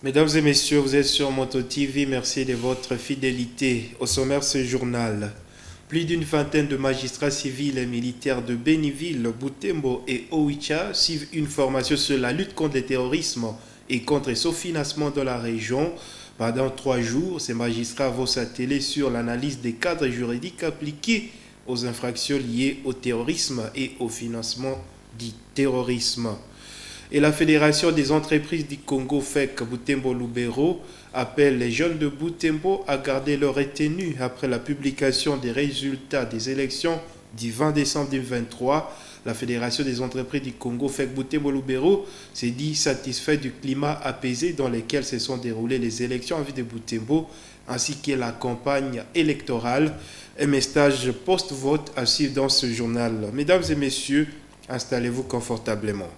Mesdames et messieurs, vous êtes sur Moto TV, merci de votre fidélité. Au sommaire ce journal, plus d'une vingtaine de magistrats civils et militaires de Béniville, Butembo et Oicha suivent une formation sur la lutte contre le terrorisme et contre le sous-financement dans la région. Pendant 3 jours, ces magistrats vont s'atteler sur l'analyse des cadres juridiques appliqués aux infractions liées au terrorisme et au financement du terrorisme. Et la Fédération des entreprises du Congo FEC Butembo Lubero appelle les jeunes de Butembo à garder leur retenue après la publication des résultats des élections du 20 décembre 2023. La Fédération des entreprises du Congo FEC Butembo Lubero s'est dit satisfait du climat apaisé dans lequel se sont déroulées les élections en ville de Butembo ainsi que la campagne électorale. Un message post-vote à suivre dans ce journal. Mesdames et messieurs, installez-vous confortablement.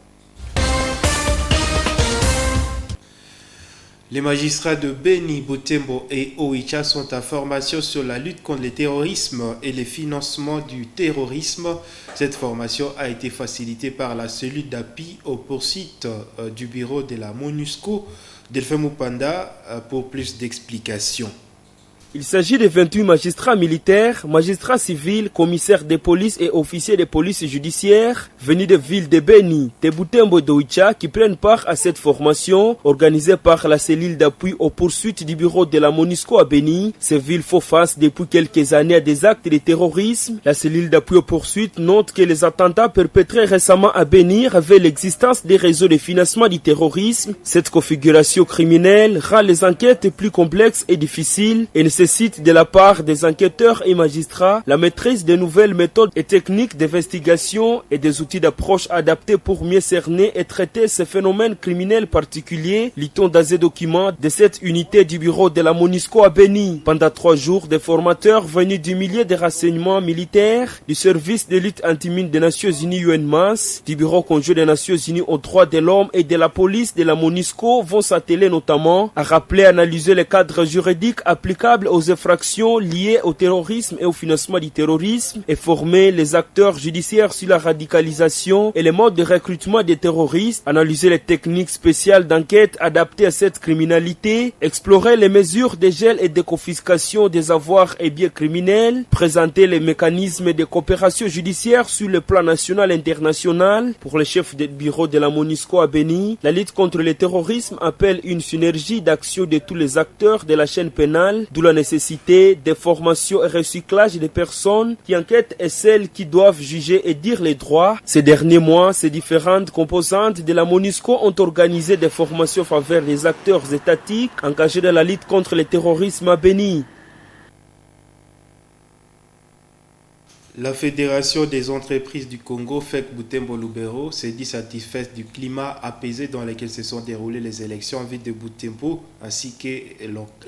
Les magistrats de Beni, Butembo et Oicha sont en formation sur la lutte contre le terrorisme et le financement du terrorisme. Cette formation a été facilitée par la cellule d'appui aux poursuites du bureau de la MONUSCO. Delphin Mupanda pour plus d'explications. Il s'agit de 28 magistrats militaires, magistrats civils, commissaires de police et officiers de police judiciaire venus des villes de Beni, de Butembo et d'Oicha qui prennent part à cette formation organisée par la cellule d'appui aux poursuites du bureau de la MONUSCO à Beni. Ces villes font face depuis quelques années à des actes de terrorisme. La cellule d'appui aux poursuites note que les attentats perpétrés récemment à Beni révèlent l'existence des réseaux de financement du terrorisme. Cette configuration criminelle rend les enquêtes plus complexes et difficiles et nécessite de la part des enquêteurs et magistrats la maîtrise de nouvelles méthodes et techniques d'investigation et des outils d'approche adaptés pour mieux cerner et traiter ces phénomènes criminels particuliers, lit-on dans ces documents de cette unité du bureau de la MONUSCO à Beni. Pendant 3 jours, des formateurs venus du milieu des renseignements militaires, du service de lutte antimine des Nations Unies UNMAS, du bureau conjoint des Nations Unies aux droits de l'homme et de la police de la MONUSCO vont s'atteler notamment à rappeler et analyser les cadres juridiques applicables aux infractions liées au terrorisme et au financement du terrorisme et former les acteurs judiciaires sur la radicalisation et les modes de recrutement des terroristes, analyser les techniques spéciales d'enquête adaptées à cette criminalité, explorer les mesures de gel et de confiscation des avoirs et biens criminels, présenter les mécanismes de coopération judiciaire sur le plan national et international. Pour le chef de bureau de la MONUSCO à Beni, la lutte contre le terrorisme appelle une synergie d'action de tous les acteurs de la chaîne pénale, d'où la nécessité de formation et recyclage des personnes qui enquêtent et celles qui doivent juger et dire les droits. Ces derniers mois, ces différentes composantes de la MONUSCO ont organisé des formations en faveur des acteurs étatiques engagés dans la lutte contre le terrorisme à Beni. La Fédération des entreprises du Congo, FEC Butembo Lubero, s'est dit satisfaite du climat apaisé dans lequel se sont déroulées les élections en ville de Butembo, ainsi que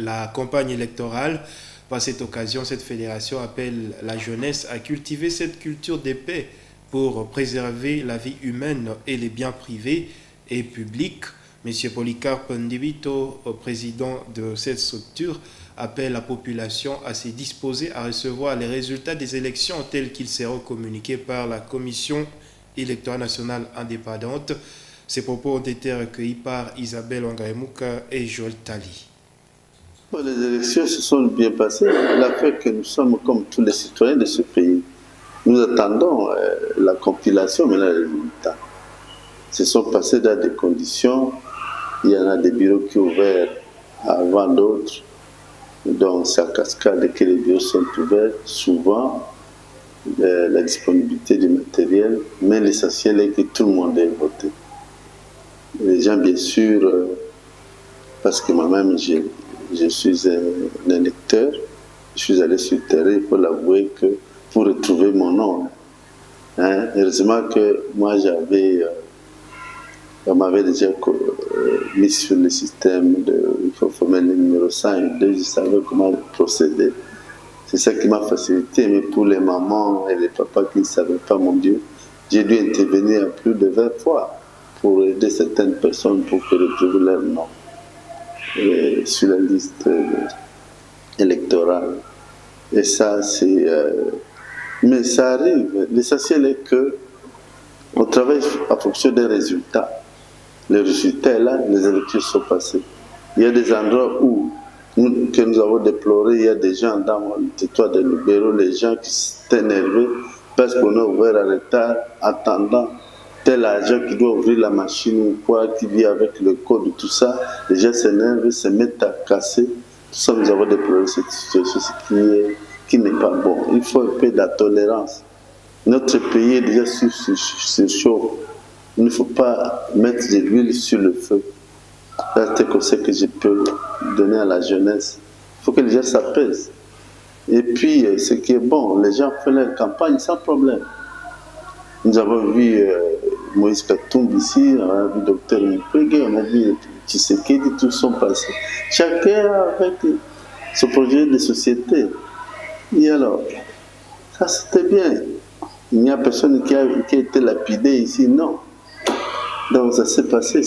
la campagne électorale. Par cette occasion, cette fédération appelle la jeunesse à cultiver cette culture de paix pour préserver la vie humaine et les biens privés et publics. Monsieur Polycarpe Ndibito, président de cette structure, appelle la population à se disposer à recevoir les résultats des élections tels qu'ils seront communiqués par la Commission électorale nationale indépendante. Ces propos ont été recueillis par Isabelle Wangaemouka et Joël Tali. Les élections se sont bien passées. La fait que nous sommes comme tous les citoyens de ce pays. Nous attendons la compilation, mais les résultats se sont passés dans des conditions. Il y en a des bureaux qui sont ouverts avant d'autres. Donc, c'est à cascade que les bureaux sont ouverts. Souvent, la disponibilité du matériel, mais l'essentiel est que tout le monde ait voté. Les gens, bien sûr, parce que moi-même, je suis un électeur, je suis allé sur le terrain, il faut l'avouer que pour retrouver mon nom. Heureusement que moi, on m'avait déjà mis sur le système il faut former le numéro 102, je savais comment procéder. C'est ça qui m'a facilité, mais pour les mamans et les papas qui ne savaient pas, mon Dieu, j'ai dû intervenir plus de 20 fois pour aider certaines personnes pour que retrouvent leur nom sur la liste électorale. Et ça, c'est... mais ça arrive. L'essentiel est qu'on travaille en fonction des résultats. Les résultats, là, les élections sont passées. Il y a des endroits où que nous avons déploré, il y a des gens dans le territoire de Lubero, les gens qui sont énervés parce qu'on a ouvert à retard, attendant tel agent qui doit ouvrir la machine ou quoi, qui vient avec le code, tout ça. Les gens s'énervent, se mettent à casser. Tout ça, nous avons déploré cette situation, ce qui n'est pas bon. Il faut un peu de tolérance. Notre pays est déjà surchauffe. Il ne faut pas mettre de l'huile sur le feu. C'est un conseil que je peux donner à la jeunesse. Il faut que les gens s'apaisent. Et puis, ce qui est bon, les gens font leur campagne sans problème. Nous avons vu Moïse Katumbi ici, on a vu Dr Mukwege, on a vu Tshisekedi, tous sont passés. Chacun avec ce projet de société. Et alors, ça c'était bien. Il n'y a personne qui a été lapidé ici, non. Donc ça s'est passé,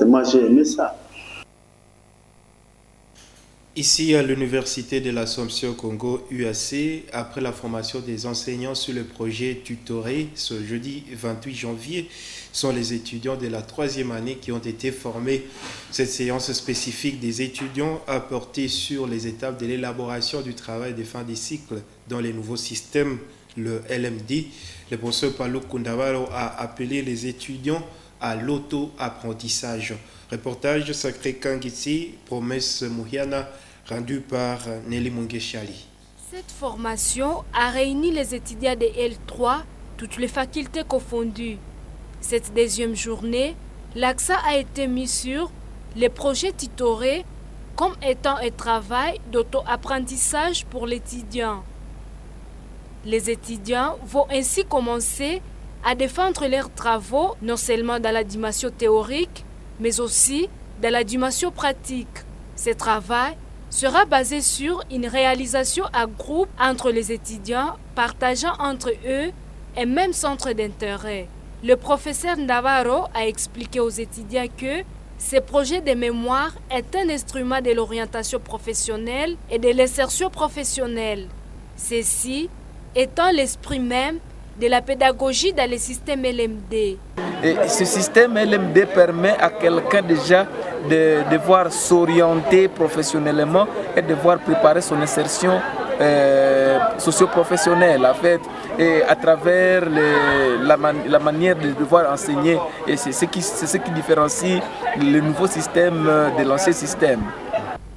moi j'ai aimé ça. Ici à l'Université de l'Assomption Congo UAC, après la formation des enseignants sur le projet tutoré, ce jeudi 28 janvier, sont les étudiants de la 3e année qui ont été formés. Cette séance spécifique des étudiants a porté sur les étapes de l'élaboration du travail de fin de cycle dans les nouveaux systèmes, le LMD. Le professeur Palou Kundavaro a appelé les étudiants à l'auto-apprentissage. Reportage Sacré Kangitsi, Promesse Mouhiana, rendu par Nelly Mungeshali. Cette formation a réuni les étudiants de L3, toutes les facultés confondues. Cette 2e journée, l'accent a été mis sur les projets tutorés comme étant un travail d'auto-apprentissage pour l'étudiant. Les étudiants vont ainsi commencer à défendre leurs travaux non seulement dans la dimension théorique, mais aussi dans la dimension pratique. Ce travail sera basé sur une réalisation à groupe entre les étudiants, partageant entre eux un même centre d'intérêt. Le professeur Navarro a expliqué aux étudiants que ce projet de mémoire est un instrument de l'orientation professionnelle et de l'insertion professionnelle. Ceci étant l'esprit même de la pédagogie dans le système LMD. Et ce système LMD permet à quelqu'un déjà de devoir s'orienter professionnellement et de devoir préparer son insertion socio-professionnelle en fait, et à travers la manière de devoir enseigner. Et c'est ce qui différencie le nouveau système de l'ancien système.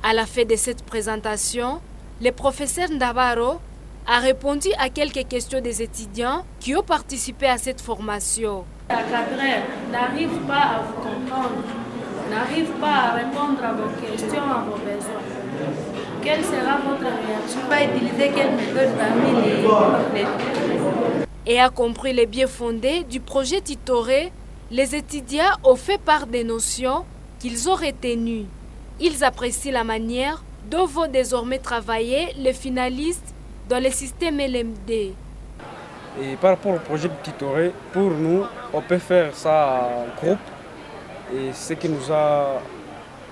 À la fin de cette présentation, le professeur Navarro a répondu à quelques questions des étudiants qui ont participé à cette formation. La cadreur n'arrive pas à vous comprendre, n'arrive pas à répondre à vos questions, à vos besoins. Quelle sera votre réaction? Pas utiliser quelle méthode parmi les... Et a compris les biais fondés du projet tutoré, les étudiants ont fait part des notions qu'ils ont retenues. Ils apprécient la manière dont vont désormais travailler les finalistes dans le système LMD. Et par rapport au projet tutoré, pour nous, on peut faire ça en groupe. Et ce qui nous a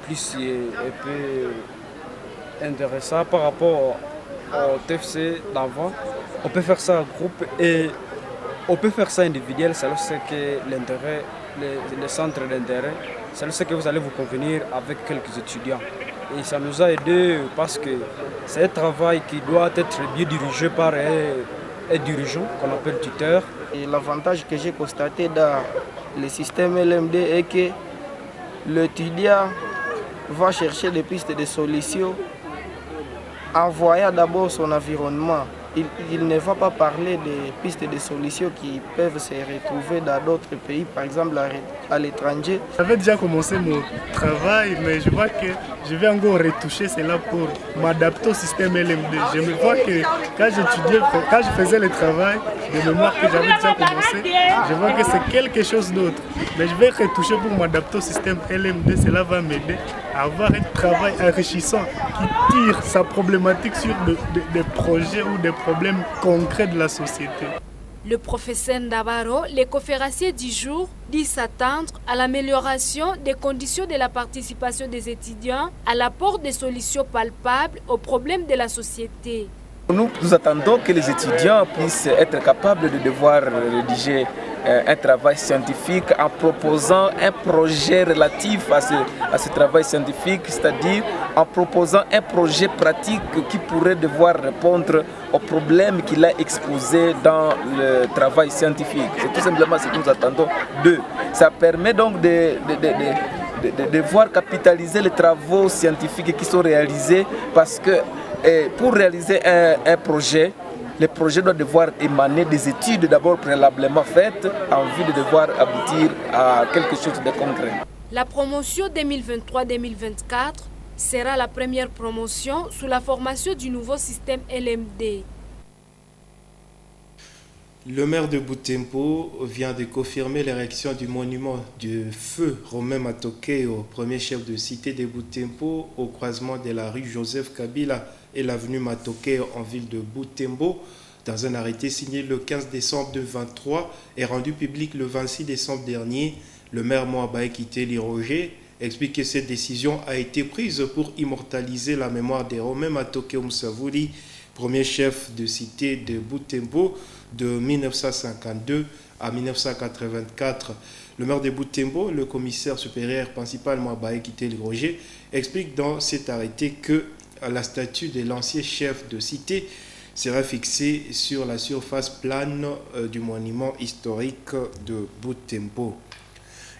plus un peu intéressant par rapport au TFC d'avant, on peut faire ça en groupe et on peut faire ça individuel, c'est ce que l'intérêt, le centre d'intérêt, c'est ce que vous allez vous convenir avec quelques étudiants. Et ça nous a aidé parce que c'est un travail qui doit être bien dirigé par un dirigeant qu'on appelle tuteur. Et l'avantage que j'ai constaté dans le système LMD est que l'étudiant va chercher des pistes de solutions en voyant d'abord son environnement. Il ne va pas parler des pistes de solutions qui peuvent se retrouver dans d'autres pays, par exemple à l'étranger. J'avais déjà commencé mon travail, mais je vois que je vais encore retoucher cela pour m'adapter au système LMD. Je me vois que quand je faisais le travail de mémoire que j'avais déjà commencé, je vois que c'est quelque chose d'autre. Mais je vais retoucher pour m'adapter au système LMD. Cela va m'aider à avoir un travail enrichissant qui tire sa problématique sur des projets ou des problèmes concrets de la société. Le professeur Navarro, les conférenciers du jour, dit s'attendre à l'amélioration des conditions de la participation des étudiants, à l'apport des solutions palpables aux problèmes de la société. Nous attendons que les étudiants puissent être capables de devoir rédiger un travail scientifique en proposant un projet relatif à ce travail scientifique, c'est-à-dire en proposant un projet pratique qui pourrait devoir répondre aux problèmes qu'il a exposés dans le travail scientifique. C'est tout simplement ce que nous attendons d'eux. Ça permet donc de voir capitaliser les travaux scientifiques qui sont réalisés, parce que pour réaliser un projet, les projets doivent devoir émaner des études d'abord préalablement faites en vue de devoir aboutir à quelque chose de concret. La promotion 2023-2024 sera la première promotion sous la formation du nouveau système LMD. Le maire de Butembo vient de confirmer l'érection du monument du feu Romain Matokeo, premier chef de cité de Butembo, au croisement de la rue Joseph Kabila et l'avenue Matokeo en ville de Butembo, dans un arrêté signé le 15 décembre 2023 et rendu public le 26 décembre dernier. Le maire Moabaye Kiteli Roger explique que cette décision a été prise pour immortaliser la mémoire de Romain Matokeo Msavuli, premier chef de cité de Butembo de 1952 à 1984. Le maire de Butembo, le commissaire supérieur principal Moabaye Kiteli Roger, explique dans cet arrêté que la statue de l'ancien chef de cité sera fixée sur la surface plane du monument historique de Butembo.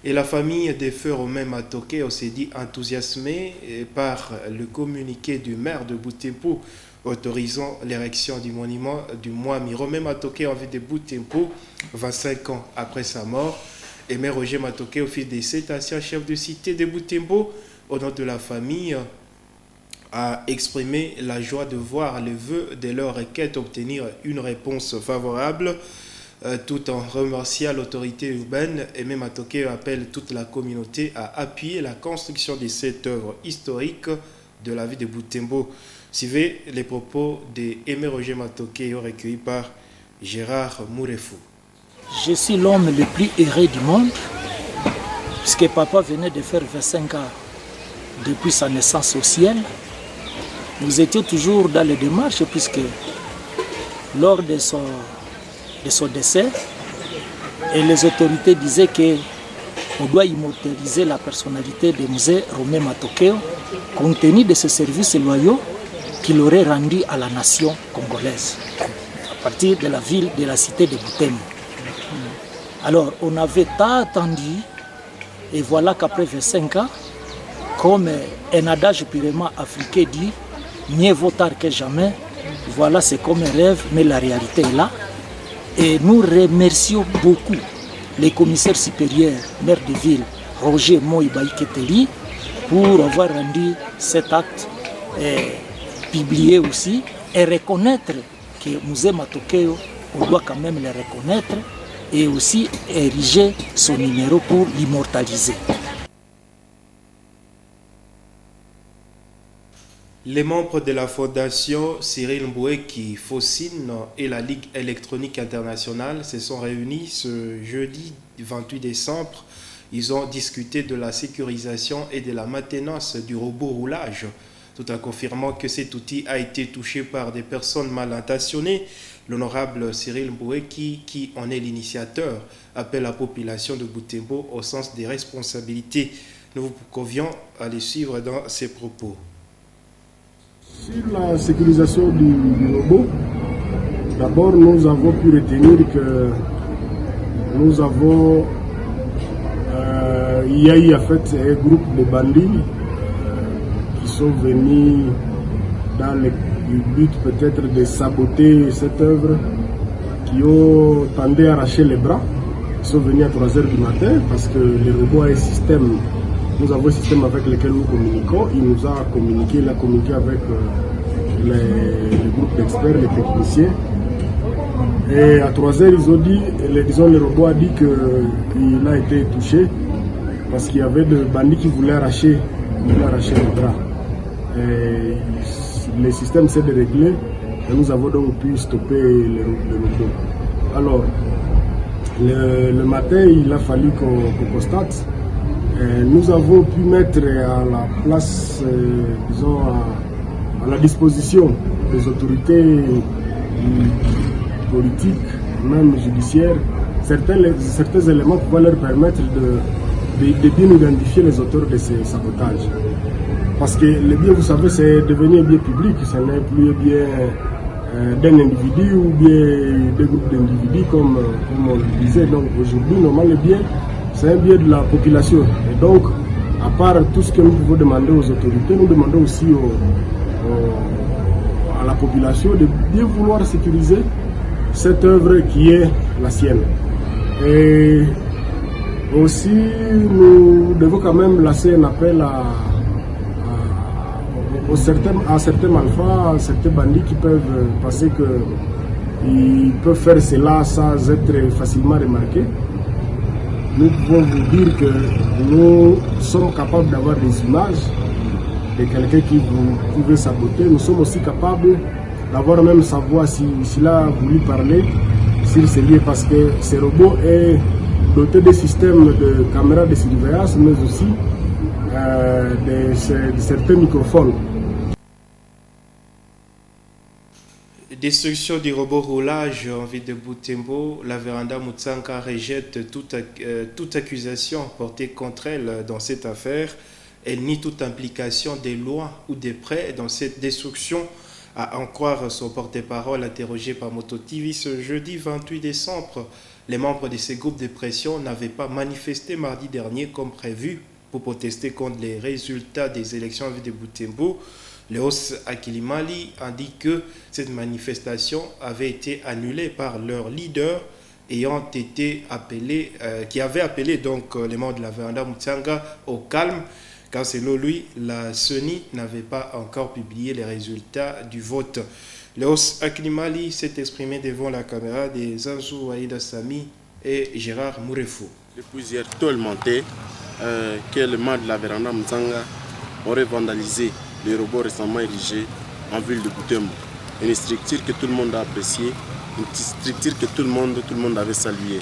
Et la famille des feux Romain Matokeo s'est dit enthousiasmée par le communiqué du maire de Butembo autorisant l'érection du monument du Mwami Romain Matokeo en ville de Butembo 25 ans après sa mort. Et maire Roger Matokeo, fils de cet ancien chef de cité de Butembo, au nom de la famille, a exprimé la joie de voir les vœux de leur requête obtenir une réponse favorable, tout en remerciant l'autorité urbaine. Et même Matokeo appelle toute la communauté à appuyer la construction de cette œuvre historique de la ville de Butembo. Suivez les propos de Aimé Roger Matokeo recueillis par Gérard Mourefou. Je suis l'homme le plus heureux du monde, puisque papa venait de faire 25 ans depuis sa naissance au ciel. Nous étions toujours dans les démarches, puisque lors de son décès, et les autorités disaient qu'on doit immortaliser la personnalité de Mzee Romain Matokeo, compte tenu de ses services loyaux qu'il aurait rendus à la nation congolaise, à partir de la ville, de la cité de Butembo. Alors, on avait tant attendu, et voilà qu'après 25 ans, comme un adage purement africain dit, mieux vaut tard que jamais. Voilà, c'est comme un rêve, mais la réalité est là. Et nous remercions beaucoup les commissaires supérieurs, maire de ville, Roger Moabaye Kiteli, pour avoir rendu cet acte publié aussi, et reconnaître que Mzee Matokeo, on doit quand même le reconnaître, et aussi ériger son numéro pour l'immortaliser. Les membres de la fondation Cyril Mboueki, Focine et la Ligue électronique internationale se sont réunis ce jeudi 28 décembre. Ils ont discuté de la sécurisation et de la maintenance du robot roulage, tout en confirmant que cet outil a été touché par des personnes mal intentionnées. L'honorable Cyril Mboueki, qui en est l'initiateur, appelle la population de Butembo au sens des responsabilités. Nous vous convions à les suivre dans ses propos. Sur la sécurisation du robot, d'abord nous avons pu retenir que nous avons, il y a eu en fait un groupe de bandits qui sont venus dans le but peut-être de saboter cette œuvre, qui ont tenté d'arracher les bras. Ils sont venus à 3h du matin parce que le robot a un système. Nous avons un système avec lequel nous communiquons. Il nous a communiqué, il a communiqué avec les groupes d'experts, les techniciens. Et à 3h, ils ont dit, le robot a dit qu'il a été touché parce qu'il y avait des bandits qui voulaient arracher les bras. Et le système s'est déréglé et nous avons donc pu stopper le robot. Alors, le matin, il a fallu qu'on constate. Nous avons pu mettre à la place, disons, à la disposition des autorités politiques, même judiciaires, certains éléments qui vont leur permettre de bien identifier les auteurs de ces sabotages. Parce que le bien, vous savez, c'est devenu un bien public, ce n'est plus un bien d'un individu ou bien des groupes d'individus comme on le disait. Donc aujourd'hui, normalement, le bien, c'est un bien de la population. Et donc, à part tout ce que nous pouvons demander aux autorités, nous demandons aussi à la population de bien vouloir sécuriser cette œuvre qui est la sienne. Et aussi, nous devons quand même lancer un appel à certains malfrats, à certains bandits qui peuvent penser qu'ils peuvent faire cela sans être facilement remarqués. Nous pouvons vous dire que nous sommes capables d'avoir des images de quelqu'un qui vous pouvait saboter. Nous sommes aussi capables d'avoir même sa voix s'il a voulu parler sur ce lieu, parce que ce robot est doté de systèmes de caméras de surveillance, mais aussi de certains microphones. Destruction du robot roulage en ville de Butembo, la Véranda Mutsanga rejette toute accusation portée contre elle dans cette affaire. Elle nie toute implication des lois ou des prêts dans cette destruction, à en croire son porte-parole interrogé par Moto TV ce jeudi 28 décembre. Les membres de ces groupes de pression n'avaient pas manifesté mardi dernier comme prévu pour protester contre les résultats des élections en ville de Butembo. Léos Akilimali indique que cette manifestation avait été annulée par leur leader qui avait appelé donc les membres de la Véranda Mutsanga au calme, car selon lui, la CENI n'avait pas encore publié les résultats du vote. Léos Akilimali s'est exprimé devant la caméra des Anzou Aïda Sami et Gérard Mourefou. Depuis hier, tout le monde que les membres de la Véranda Mutsanga auraient vandalisé les robots récemment érigés en ville de Butembo. Une structure que tout le monde a appréciée, une structure que tout le monde avait saluée.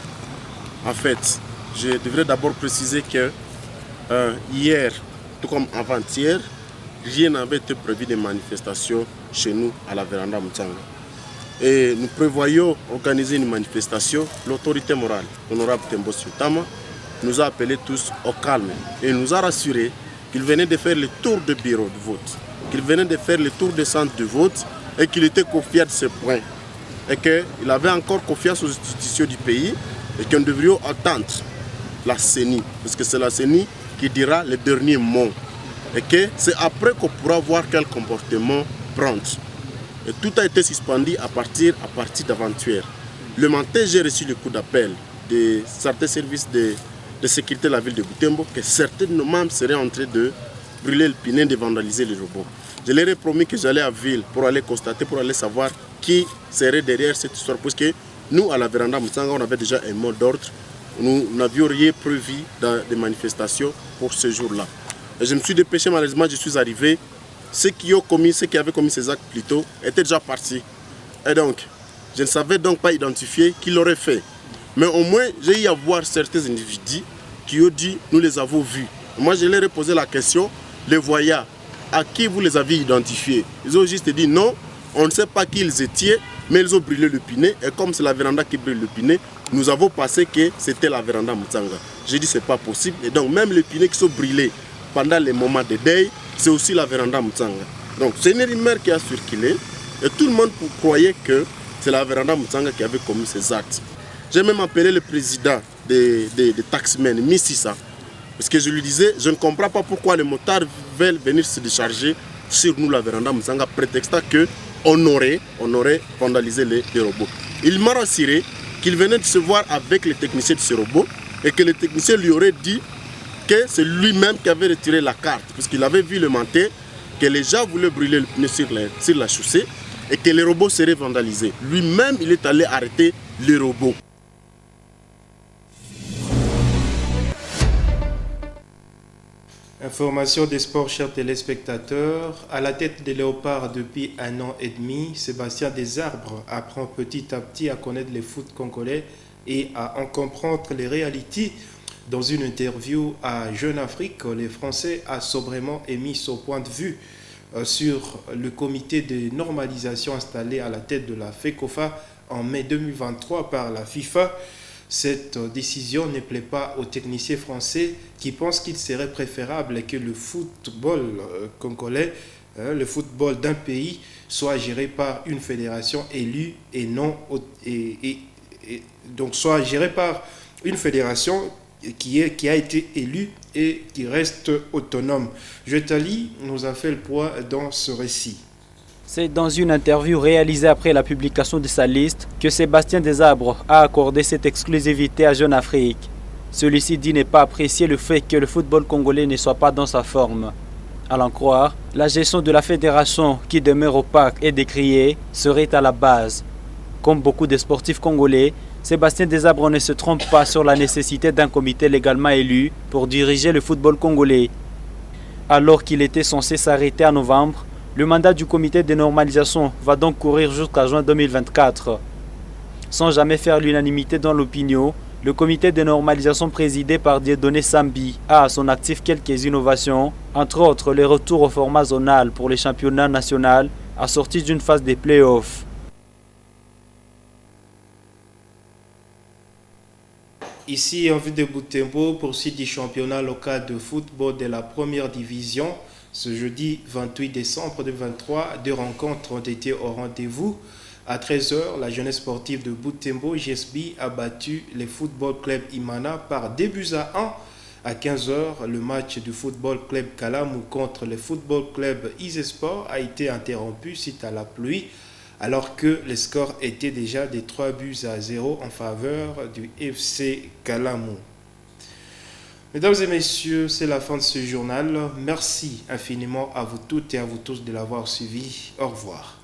En fait, je devrais d'abord préciser que hier, tout comme avant-hier, rien n'avait été prévu de manifestations chez nous à la Véranda Mutsanga. Et nous prévoyons organiser une manifestation. L'autorité morale, l'honorable Tembo Sutama, nous a appelés tous au calme et nous a rassurés qu'il venait de faire le tour de bureau de vote, qu'il venait de faire le tour des centres de vote et qu'il était confiant de ce point. Et qu'il avait encore confiance aux institutions du pays et qu'on devrait attendre la CENI, parce que c'est la CENI qui dira le dernier mot. Et que c'est après qu'on pourra voir quel comportement prendre. Et tout a été suspendu à partir d'avant-hier. Le matin, j'ai reçu le coup d'appel de certains services de sécurité de la ville de Butembo que certains de nos membres seraient en train de brûler le pinet, de vandaliser les robots. Je leur ai promis que j'allais à ville pour aller constater, pour aller savoir qui serait derrière cette histoire. Parce que nous, à la Véranda Mutsanga, on avait déjà un mot d'ordre. Nous n'avions rien prévu dans des manifestations pour ce jour-là. Et je me suis dépêché, malheureusement, je suis arrivé. Ceux qui avaient commis ces actes plus tôt étaient déjà partis. Et donc, je ne savais donc pas identifier qui l'aurait fait. Mais au moins, j'ai eu à voir certains individus qui ont dit « nous les avons vus ». Moi, je leur ai posé la question, les voyants, à qui vous les avez identifiés? Ils ont juste dit « non, on ne sait pas qui ils étaient, mais ils ont brûlé le pinet. Et comme c'est la Véranda qui brûle le pinet, nous avons pensé que c'était la Véranda Mutsanga ». J'ai dit « c'est pas possible ». Et donc, même les pinets qui sont brûlés pendant les moments de deuil, c'est aussi la Véranda Mutsanga. Donc, c'est une rumeur qui a circulé et tout le monde croyait que c'est la Véranda Mutsanga qui avait commis ces actes. J'ai même appelé le président des taximens, Mississa, parce que je lui disais, je ne comprends pas pourquoi les motards veulent venir se décharger sur nous, la Véranda Mutsanga, prétextant qu'on aurait vandalisé les robots. Il m'a rassuré qu'il venait de se voir avec les techniciens de ce robot et que les techniciens lui auraient dit que c'est lui-même qui avait retiré la carte, parce qu'il avait vu le matin que les gens voulaient brûler le pneu sur la chaussée et que les robots seraient vandalisés. Lui-même, il est allé arrêter les robots. Information des sports, chers téléspectateurs. À la tête des Léopards depuis 1 an et demi, Sébastien Desarbres apprend petit à petit à connaître le foot congolais et à en comprendre les réalités. Dans une interview à Jeune Afrique, le Français a sobrement émis son point de vue sur le comité de normalisation installé à la tête de la FECOFA en mai 2023 par la FIFA. Cette décision ne plaît pas aux techniciens français qui pensent qu'il serait préférable que le football congolais, le football d'un pays, soit géré par une fédération élue et non donc soit géré par une fédération qui a été élue et qui reste autonome. Joetali nous a fait le poids dans ce récit. C'est dans une interview réalisée après la publication de sa liste que Sébastien Desabre a accordé cette exclusivité à Jeune Afrique. Celui-ci dit ne pas apprécier le fait que le football congolais ne soit pas dans sa forme. À l'en croire, la gestion de la fédération, qui demeure opaque et décriée, serait à la base. Comme beaucoup de sportifs congolais, Sébastien Desabre ne se trompe pas sur la nécessité d'un comité légalement élu pour diriger le football congolais. Alors qu'il était censé s'arrêter en novembre, le mandat du comité de normalisation va donc courir jusqu'à juin 2024. Sans jamais faire l'unanimité dans l'opinion, le comité de normalisation présidé par Dieudonné Sambi a à son actif quelques innovations, entre autres le retour au format zonal pour les championnats nationaux assorti d'une phase des play-offs. Ici, en vue de Butembo, poursuite du championnat local de football de la première division. Ce jeudi 28 décembre 2023, 2 rencontres ont été au rendez-vous. À 13h, la jeunesse sportive de Butembo, GSB, a battu le Football Club Imana par 2-1. À 15h, le match du Football Club Kalamu contre le Football Club Isesport a été interrompu suite à la pluie, alors que le score était déjà de 3-0 en faveur du FC Kalamu. Mesdames et messieurs, c'est la fin de ce journal. Merci infiniment à vous toutes et à vous tous de l'avoir suivi. Au revoir.